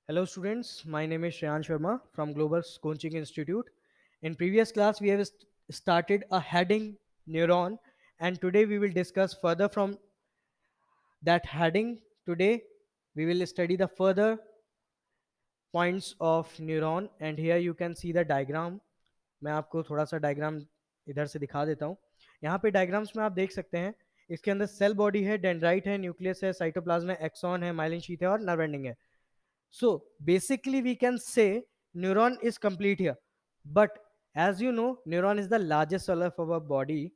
Hello students, my name is Shreyan Sharma from Global Coaching Institute. In previous class, we have started a heading neuron, and today we will discuss further from that heading. Today we will study the further points of neuron, and here you can see the diagram. मैं आपको थोड़ा सा diagram इधर से दिखा देता हूँ. यहाँ पे डायग्राम्स में आप देख सकते हैं, इसके अंदर सेल बॉडी है, डेंड्राइट है, न्यूक्लियस है, साइटोप्लाज्म है, एक्सॉन है, माइलिन शीथ है और नर्व एंडिंग है. So basically, we can say neuron is complete here. But as you know, neuron is the largest cell of our body,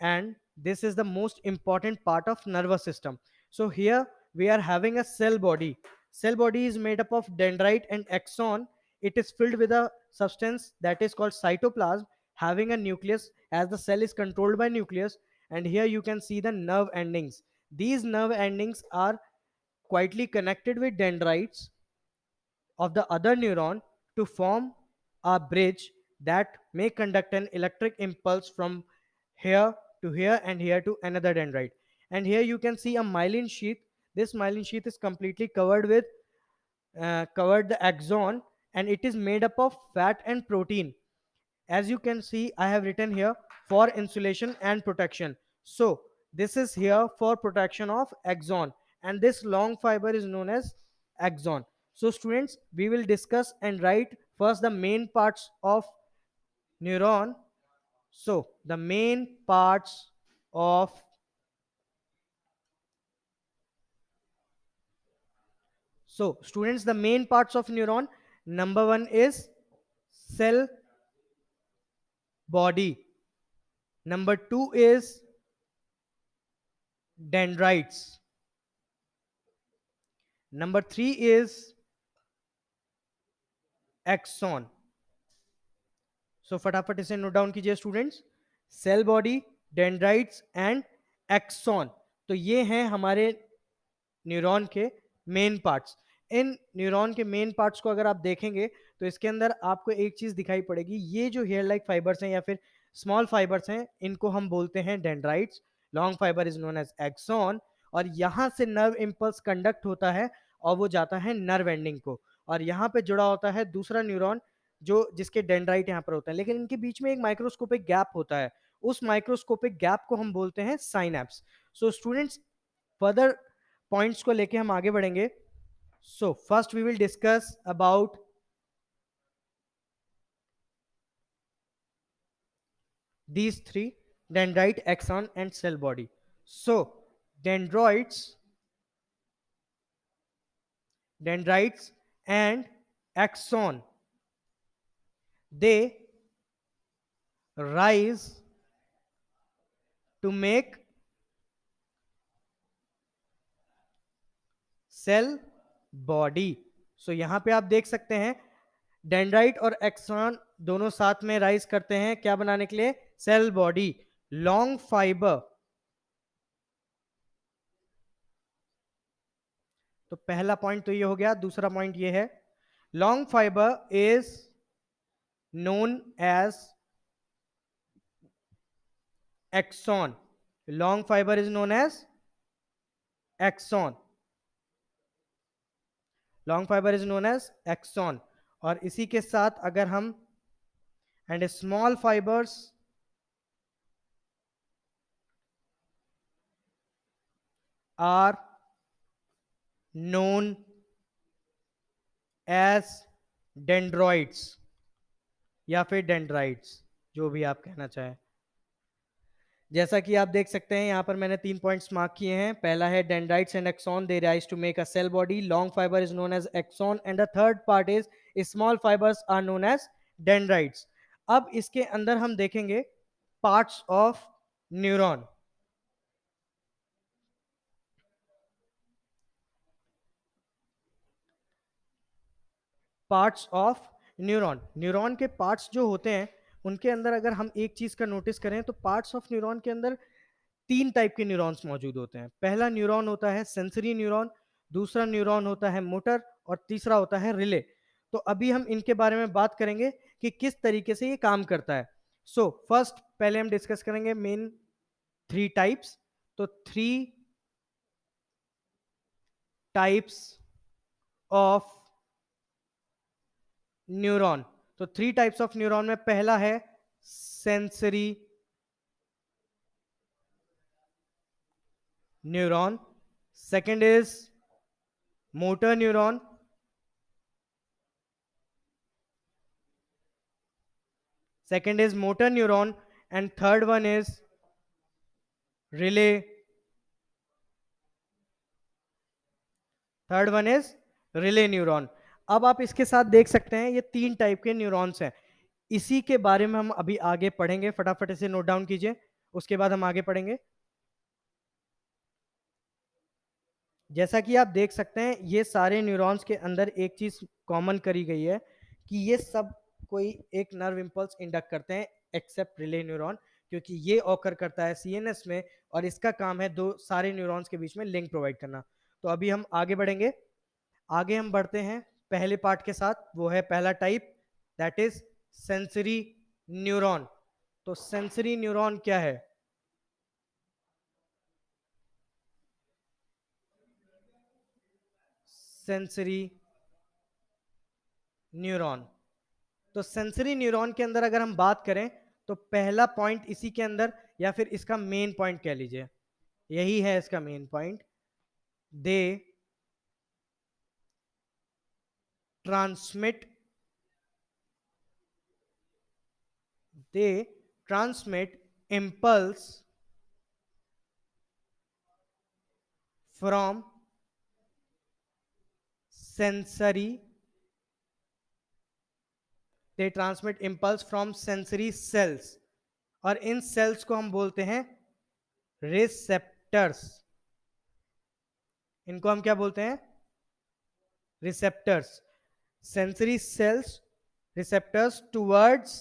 and this is the most important part of nervous system. So here we are having a cell body. Cell body is made up of dendrite and axon. It is filled with a substance that is called cytoplasm, having a nucleus, as the cell is controlled by nucleus. And here you can see the nerve endings. These nerve endings are quietly connected with dendrites of the other neuron to form a bridge that may conduct an electric impulse from here to here and here to another dendrite. And here you can see a myelin sheath. This myelin sheath is completely covered with covered the axon, and it is made up of fat and protein. As you can see, I have written here for insulation and protection. So this is here for protection of axon, and this long fiber is known as axon. So students, we will discuss and write first the main parts of neuron. So the main parts of so students, the main parts of neuron, number one is cell body, number two is dendrites, number three is axon. So फटाफट इसे note down कीजिए students. Cell body, dendrites and axon. तो ये हैं हमारे neuron के main parts. इन neuron के मेन पार्ट्स को अगर आप देखेंगे तो इसके अंदर आपको एक चीज दिखाई पड़ेगी. ये जो हेयर लाइक फाइबर्स हैं या फिर स्मॉल फाइबर्स हैं, इनको हम बोलते हैं dendrites. Long fibre is known as axon. और यहाँ से नर्व इम्पल्स कंडक्ट होता है और वो जाता है नर्व एंडिंग को, और यहाँ पे जुड़ा होता है दूसरा न्यूरॉन जो जिसके डेंड्राइट यहाँ पर होता है. लेकिन इनके बीच में एक माइक्रोस्कोपिक गैप होता है. उस माइक्रोस्कोपिक गैप को हम बोलते हैं synapse. So students, further points को लेके हम आगे बढ़ेंगे. So first we will discuss about these three: dendrite, axon and cell body. So dendrites and axon, they rise to make cell body. So यहां पे आप देख सकते हैं डेंड्राइट और एक्सॉन दोनों साथ में राइज करते हैं क्या बनाने के लिए? Cell body. Long fibre. तो पहला पॉइंट तो ये हो गया. दूसरा पॉइंट ये है, long fibre is known as axon. Long fibre is known as axon. Long fibre is known as axon. और इसी के साथ अगर हम and small fibres are known as dendroids या फिर डेंड्राइट्स, जो भी आप कहना चाहें. जैसा कि आप देख सकते हैं यहाँ पर मैंने 3 पॉइंट्स मार्क किए हैं. पहला है dendrites and axon, they rise to make a cell body. Long fibre is known as axon and the third part is small fibres are known as dendrites. अब इसके अंदर हम देखेंगे parts of neuron. Parts of neuron. Neuron के parts जो होते हैं उनके अंदर अगर हम एक चीज का नोटिस करें तो पार्ट्स ऑफ न्यूरॉन के अंदर 3 टाइप के न्यूरॉन्स मौजूद होते हैं. पहला न्यूरॉन होता है सेंसरी न्यूरॉन, दूसरा न्यूरॉन होता है मोटर और तीसरा होता है रिले. तो अभी हम इनके बारे में बात करेंगे कि किस तरीके से ये काम करता है. सो फर्स्ट पहले हम डिस्कस करेंगे मेन 3 टाइप्स. तो 3 टाइप्स ऑफ न्यूरॉन। तो 3 टाइप्स ऑफ न्यूरॉन में पहला है sensory neuron, second is motor neuron, and third one is relay third one is relay neuron. अब आप इसके साथ देख सकते हैं ये 3 टाइप के न्यूरॉन्स हैं। इसी के बारे में हम अभी आगे पढ़ेंगे, फटाफट इसे नोट डाउन कीजिए, उसके बाद हम आगे पढ़ेंगे। जैसा कि आप देख सकते हैं ये सारे न्यूरॉन्स के अंदर एक चीज कॉमन करी गई है कि ये सब कोई एक नर्व इंपल्स इंडक्ट करते हैं एक्सेप्ट रिले न्यूरॉन, क्योंकि ये ऑकर करता है सीएनएस में और इसका काम है दो सारे न्यूरॉन्स के बीच में लिंक प्रोवाइड करना। तो अभी हम आगे बढ़ेंगे, आगे हम बढ़ते हैं पहले पार्ट के साथ, वो है पहला type, that is sensory neuron. तो सेंसरी न्यूरॉन क्या है? सेंसरी न्यूरॉन, तो सेंसरी न्यूरॉन के अंदर अगर हम बात करें तो पहला पॉइंट इसी के अंदर, या फिर इसका मेन पॉइंट कह लीजिए, यही है इसका main point, they transmit they transmit impulse from sensory they transmit impulse from sensory sales, और इन सेल्स को हम बोलते हैं रिसेप्टर्स। इनको हम क्या बोलते हैं? Receptors. Sensory cells receptors towards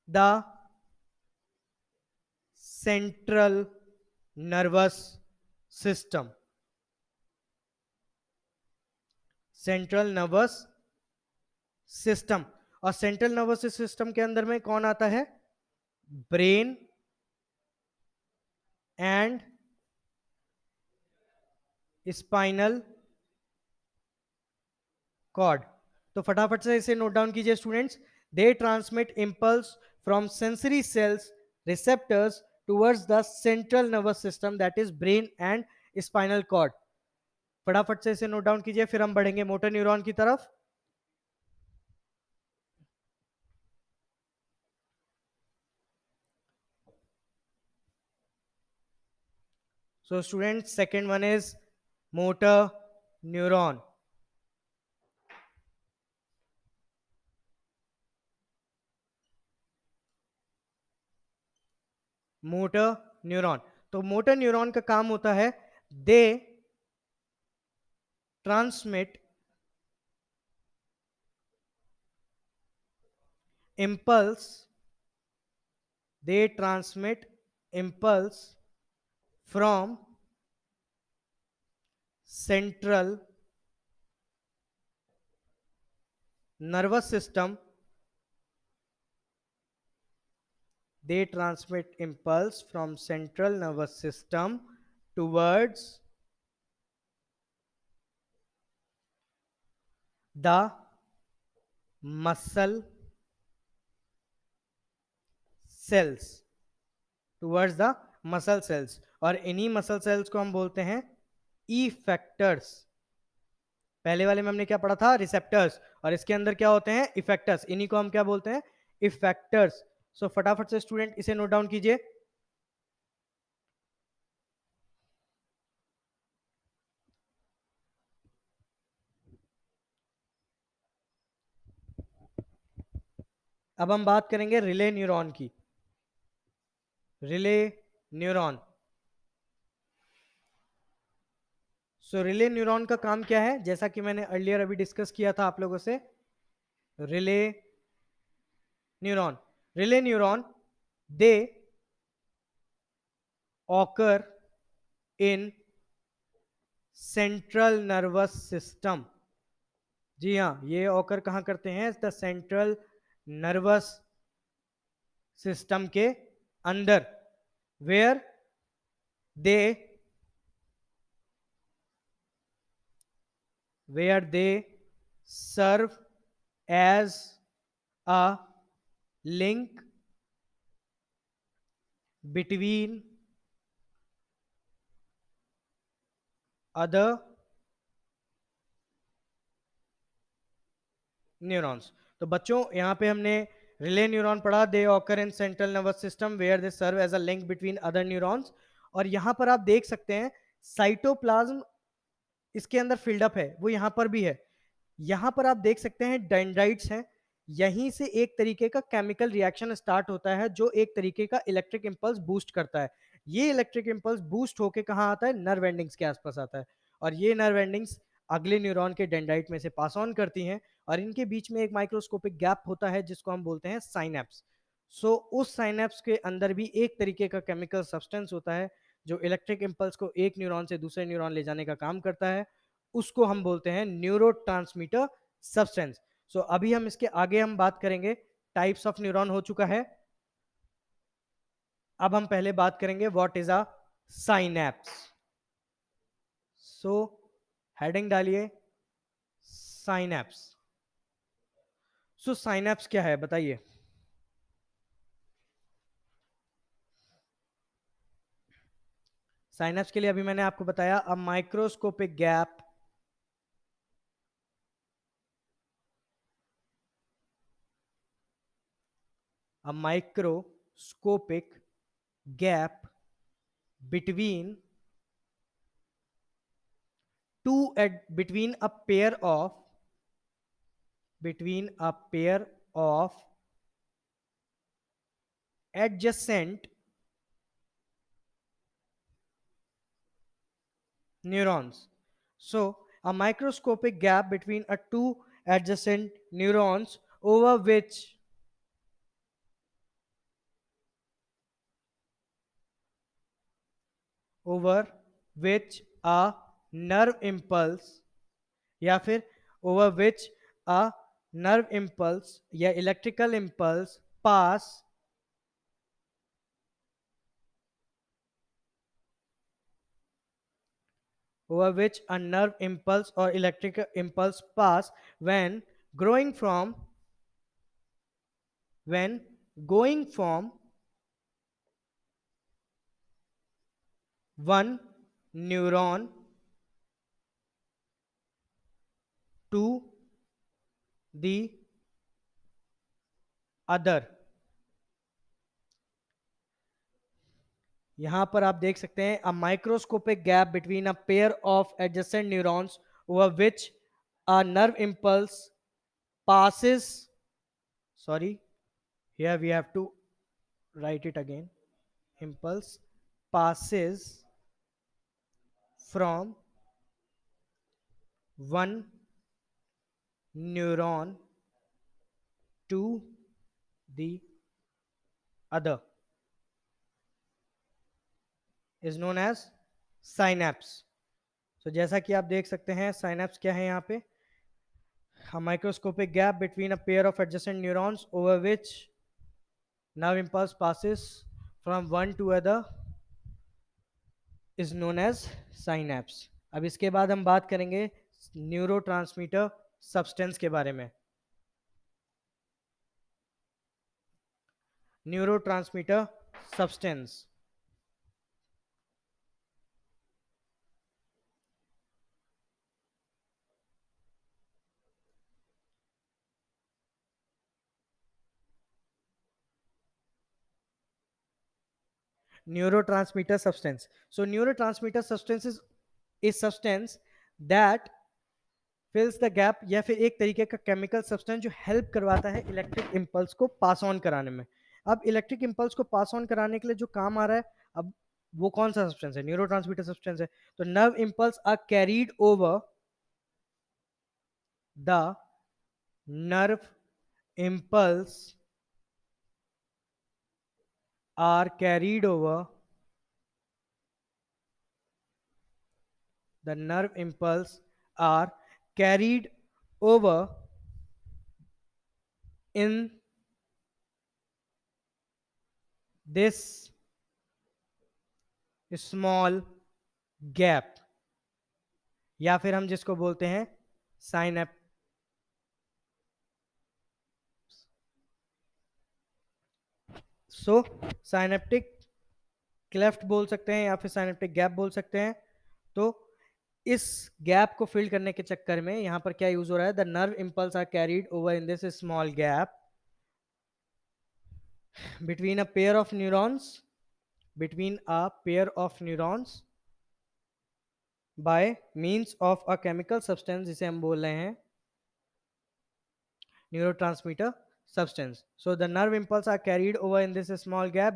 the central nervous system. Central nervous system, और सेंट्रल नर्वस सिस्टम के अंदर में कौन आता है? Brain and spinal cord. तो फटाफट से इसे नोट डाउन कीजिए students, they transmit impulse from sensory cells receptors towards the central nervous system that is brain and spinal cord. फटाफट से इसे नोट डाउन कीजिए, फिर हम बढ़ेंगे मोटर न्यूरॉन की तरफ। So students second one is motor neuron. Motor neuron, तो मोटर न्यूरॉन का काम होता है दे transmit impulse they transmit impulse from central nervous system they transmit impulse from central nervous system towards the muscle cells, towards the muscle cells, और इन्हीं muscle cells को हम बोलते हैं इफेक्टर्स। पहले वाले में हमने क्या पढ़ा था? रिसेप्टर्स, और इसके अंदर क्या होते हैं? इफेक्टर्स। इन्हीं को हम क्या बोलते हैं? इफेक्टर्स। सो फटाफट से स्टूडेंट इसे नोट डाउन कीजिए। अब हम बात करेंगे रिले न्यूरॉन की। रिले न्यूरॉन, सो रिले न्यूरॉन का काम क्या है? जैसा कि मैंने अर्लियर अभी डिस्कस किया था आप लोगों से, relay neuron, relay neuron they occur in central nervous system. जी हाँ, ये ऑकर कहां करते हैं? द सेंट्रल नर्वस सिस्टम के अंदर, where they where they serve as a link between other neurons. तो बच्चों यहाँ पे हमने रिले न्यूरॉन पढ़ा, they occur in central nervous system where they serve as a link between other neurons. और यहाँ पर आप देख सकते हैं साइटोप्लाज्म इसके अंदर फिल्डअप है, वो यहाँ पर भी है। यहाँ पर आप देख सकते हैं डेंड्राइट्स हैं, यहीं से एक तरीके का केमिकल रिएक्शन स्टार्ट होता है जो एक तरीके का इलेक्ट्रिक इंपल्स बूस्ट करता है। ये इलेक्ट्रिक इंपल्स बूस्ट होके कहाँ आता है, नर्व एंडिंग्स के आसपास आता है, और ये नर्व एंडिंग्स अगले न्यूरॉन के डेंड्राइट में से पास ऑन करती हैं, और इनके बीच में एक माइक्रोस्कोपिक गैप होता है जिसको हम बोलते हैं साइनेप्स। सो उस साइनेप्स के अंदर भी एक तरीके का केमिकल सब्सटेंस होता है जो इलेक्ट्रिक इंपल्स को एक न्यूरॉन से दूसरे न्यूरॉन ले जाने का काम करता है, उसको हम बोलते हैं न्यूरोट्रांसमीटर सब्सटेंस। सो अभी हम इसके आगे हम बात करेंगे, टाइप्स ऑफ न्यूरॉन हो चुका है, अब हम पहले बात करेंगे what is a synapse. So heading डालिए साइनेप्स। सो साइनेप्स क्या है बताइए। साइनेप्स के लिए अभी मैंने आपको बताया a microscopic gap a microscopic gap between between a pair of adjacent neurons. So a microscopic gap between a two adjacent neurons over which a nerve impulse या फिर over which a nerve impulse या electrical impulse pass over which a nerve impulse or electrical impulse pass when growing from when going from one neuron to the other। यहां पर आप देख सकते हैं a microscopic gap between a pair of adjacent neurons over which a nerve impulse passes, sorry, here we have to write it again, impulse passes from one neuron to the other is known as synapse। so जैसा कि आप देख सकते हैं synapse क्या है यहाँ पे, a microscopic gap between a pair of adjacent neurons over which nerve impulse passes from one to other is known as synapse। अब इसके बाद हम बात करेंगे न्यूरोट्रांसमीटर सब्सटेंस के बारे में। Neurotransmitter substance, neurotransmitter substance, so neurotransmitter substance is a substance that फिल्स the gap, या फिर एक तरीके का केमिकल सब्सटेंस जो हेल्प करवाता है इलेक्ट्रिक इंपल्स को पास ऑन कराने में। अब इलेक्ट्रिक इंपल्स को पास ऑन कराने के लिए जो काम आ रहा है, अब वो कौन सा सब्सटेंस है, न्यूरोट्रांसमीटर सब्सटेंस है। तो nerve impulse are carried over the nerve impulse are carried over the nerve impulse are carried over in this small gap, या फिर हम जिसको बोलते हैं साइनेप सो साइनेप्टिक क्लेफ्ट बोल सकते हैं या फिर साइनेप्टिक गैप बोल सकते हैं। तो इस गैप को फिल करने के चक्कर में यहां पर क्या यूज हो रहा है, the nerve impulse are carried over in this small gap between a pair of neurons, between a pair of neurons by means of a chemical substance जिसे हम बोल रहे हैं neurotransmitter substance. So the nerve impulse are carried over in this small gap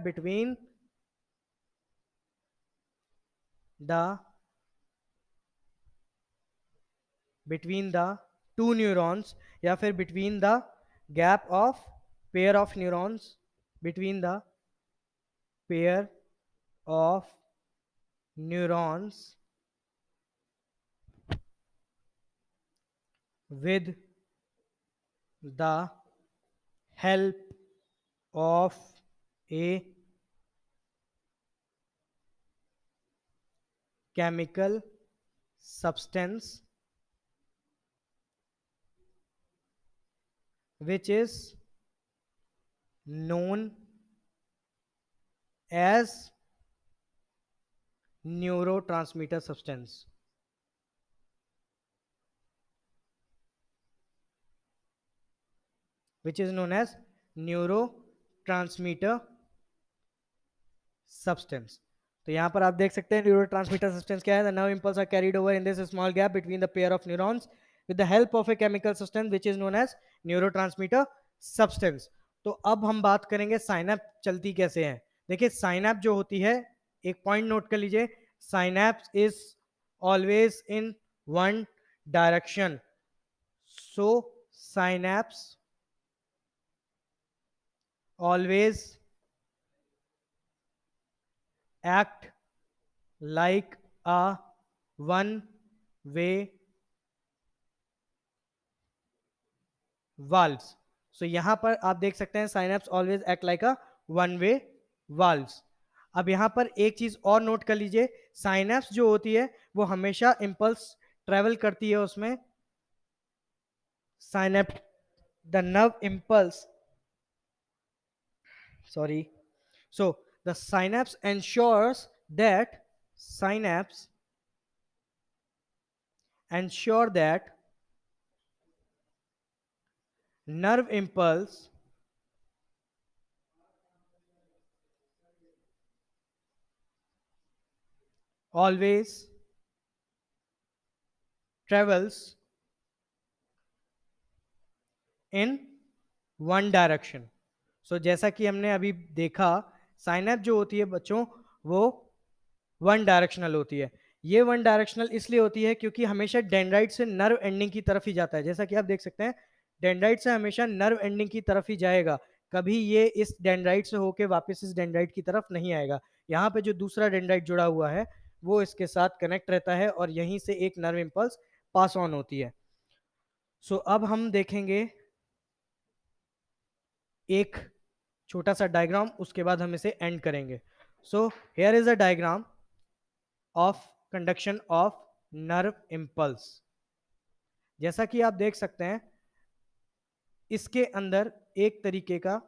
the between the two neurons या फिर between the gap of pair of neurons, between the pair of neurons with the help of a chemical substance which is known as neurotransmitter substance, which is known as neurotransmitter substance. तो यहां पर आप देख सकते हैं neurotransmitter substance क्या है, the nerve impulse are carried over in this small gap between the pair of neurons with the help of a chemical substance which is known as neurotransmitter substance. तो अब हम बात करेंगे साइनैप चलती कैसे है। देखिए साइनैप जो होती है, एक पॉइंट नोट कर लीजिए, synapse is always in one direction. So synapse always act like a one way valves. सो यहां पर आप देख सकते हैं synapse always act like a one way valves. अब यहां पर एक चीज और नोट कर लीजिए, साइनैप्स जो होती है वो हमेशा इंपल्स ट्रेवल करती है उसमें, synapse the nerve impulse, sorry, so the synapse ensures that synapse ensure that nerve impulse always travels in one direction. सो जैसा कि हमने अभी देखा, साइनैप जो होती है बच्चों वो वन डायरेक्शनल होती है। ये वन डायरेक्शनल इसलिए होती है क्योंकि हमेशा डेंड्राइट से नर्व एंडिंग की तरफ ही जाता है। जैसा कि आप देख सकते हैं डेंड्राइट से हमेशा नर्व एंडिंग की तरफ ही जाएगा, कभी ये इस डेंड्राइट से होके वापस इस डेंड्राइट की तरफ नहीं आएगा। यहाँ पे जो दूसरा डेंड्राइट जुड़ा हुआ है वो इसके साथ कनेक्ट रहता है और यहीं से एक नर्व इंपल्स पास ऑन होती है। सो अब हम देखेंगे एक छोटा सा डायग्राम, उसके बाद हम इसे एंड करेंगे। So here is a diagram of conduction of nerve impulse. जैसा कि आप देख सकते हैं इसके अंदर एक तरीके का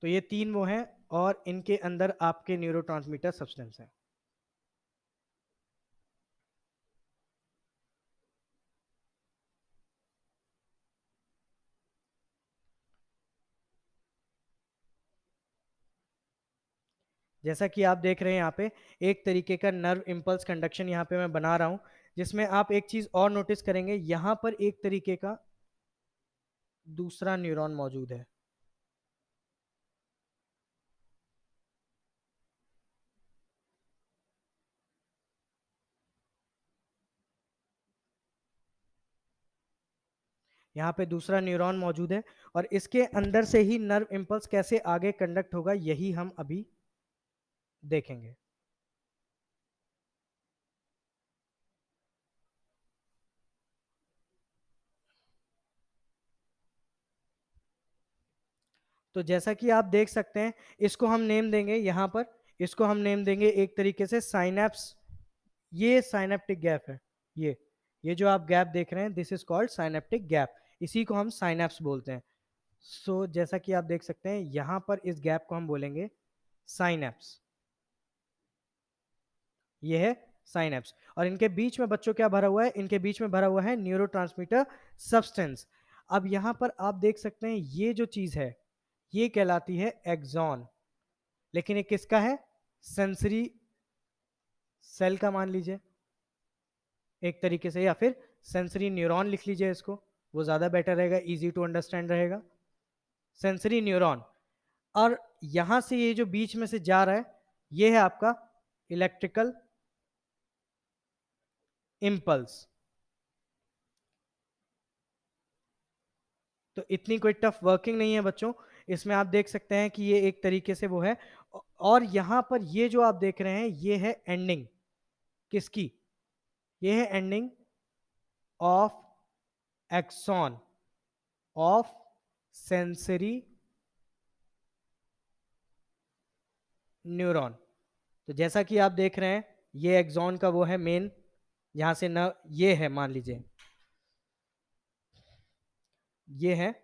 तो ये तीन वो हैं और इनके अंदर आपके न्यूरोट्रांसमीटर सब्सटेंस हैं। जैसा कि आप देख रहे हैं यहाँ पे एक तरीके का नर्व इंपल्स कंडक्शन यहाँ पे मैं बना रहा हूं, जिसमें आप एक चीज और नोटिस करेंगे, यहाँ पर एक तरीके का दूसरा न्यूरॉन मौजूद है। यहाँ पे दूसरा न्यूरॉन मौजूद है और इसके अंदर से ही नर्व इंपल्स कैसे आगे कंडक्ट होगा यही हम अभी देखेंगे। तो जैसा कि आप देख सकते हैं इसको हम नेम देंगे, यहाँ पर इसको हम नेम देंगे एक तरीके से साइनैप्स। ये साइनेप्टिक गैप है, ये जो आप गैप देख रहे हैं, this is called synaptic gap, इसी को हम साइनेप्स बोलते हैं। सो जैसा कि आप देख सकते हैं यहां पर इस गैप को हम बोलेंगे साइनेप्स। ये है साइनेप्स, और इनके बीच में बच्चों क्या भरा हुआ है, इनके बीच में भरा हुआ है न्यूरोट्रांसमीटर सब्सटेंस। अब यहां पर आप देख सकते हैं ये जो चीज है ये कहलाती है एक्सॉन, लेकिन ये किसका है, सेंसरी सेल का मान लीजिए एक तरीके से, या फिर सेंसरी न्यूरॉन लिख लीजिए इसको, वो ज्यादा बेटर रहेगा, इजी टू अंडरस्टैंड रहेगा, सेंसरी न्यूरॉन। और यहां से ये जो बीच में से जा रहा है ये है आपका इलेक्ट्रिकल इम्पल्स। तो इतनी कोई टफ वर्किंग नहीं है बच्चों, इसमें आप देख सकते हैं कि ये एक तरीके से वो है। और यहां पर ये जो आप देख रहे हैं ये है एंडिंग किसकी, ये है ending of axon of sensory neuron. तो जैसा कि आप देख रहे हैं ये एक्सॉन का वो है मेन, यहां से न ये है, मान लीजिए ये है,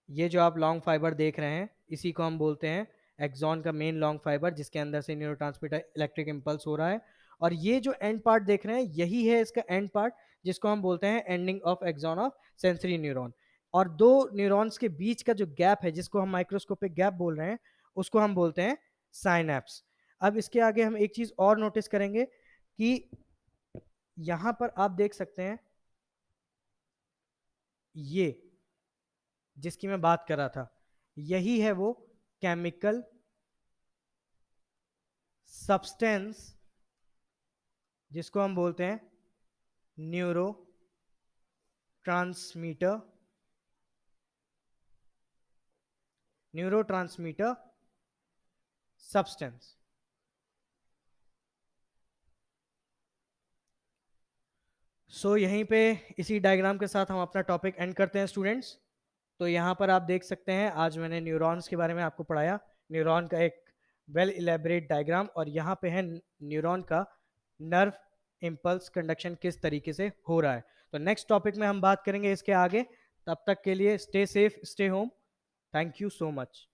ये जो आप लॉन्ग फाइबर देख रहे हैं इसी को हम बोलते हैं एक्सॉन का मेन लॉन्ग फाइबर, जिसके अंदर से न्यूरोट्रांसमीटर इलेक्ट्रिक इम्पल्स हो रहा है। और ये जो एंड पार्ट देख रहे हैं यही है इसका एंड पार्ट, जिसको हम बोलते हैं ending of axon of sensory neuron. और दो न्यूरॉन्स के बीच का जो गैप है जिसको हम माइक्रोस्कोपिक गैप बोल रहे हैं उसको हम बोलते हैं साइनैप्स। अब इसके आगे हम एक चीज और नोटिस करेंगे कि यहां पर आप देख सकते हैं ये जिसकी मैं बात कर रहा था यही है वो केमिकल सब्सटेंस जिसको हम बोलते हैं न्यूरो ट्रांसमीटर, न्यूरोट्रांसमीटर सब्सटेंस। सो यहीं पे इसी डायग्राम के साथ हम अपना टॉपिक एंड करते हैं स्टूडेंट्स। तो यहाँ पर आप देख सकते हैं आज मैंने न्यूरॉन्स के बारे में आपको पढ़ाया, न्यूरॉन का एक वेल इलेबरेट डायग्राम, और यहाँ पे है न्यूरॉन का नर्व इम्पल्स कंडक्शन किस तरीके से हो रहा है। तो नेक्स्ट टॉपिक में हम बात करेंगे इसके आगे, तब तक के लिए stay safe, stay home, thank you so much.